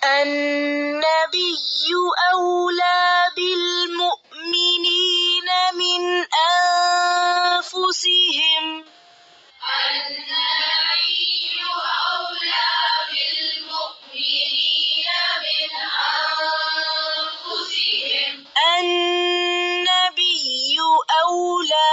النبي أولى بالمؤمنين من أنفسهم النبي أولى بالمؤمنين من أنفسهم النبي أولى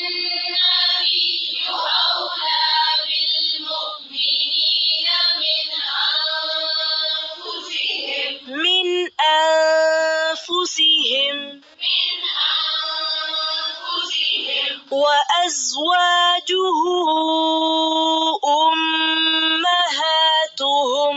النبي أولى بالمؤمنين من أنفسهم وأزواجه أمهاتهم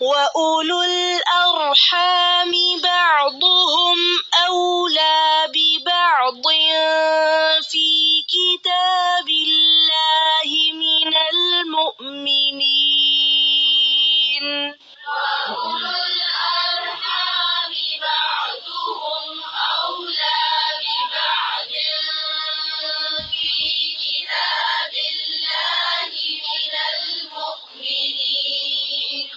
وأولو الأرحام بعضهم أولى ببعض في كتاب الله من المؤمنين وأولو الأرحام بعضهم أولى ببعض في كتاب الله من المؤمنين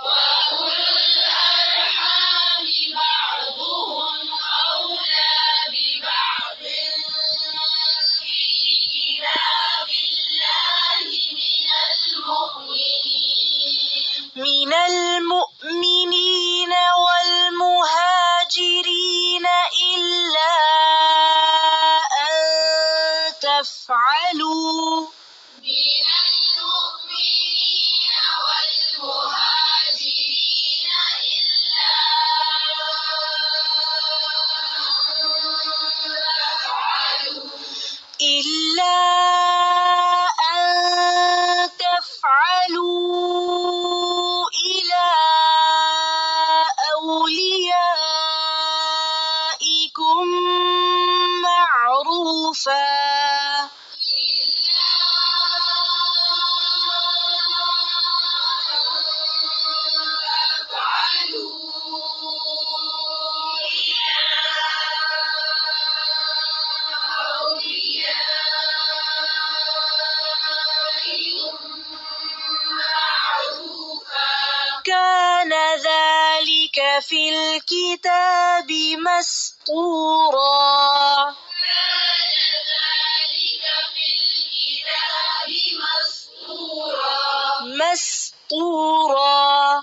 وأولو الأرحام بعضهم أولى ببعض في كتاب الله من المؤمنين والمهاجرين إلا أن تفعلوا من المؤمنين والمهاجرين إلا أن تفعلوا إلى أوليائكم معروفا كان ذلك في الكتاب مسطورا مسطورا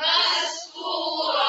مسطورا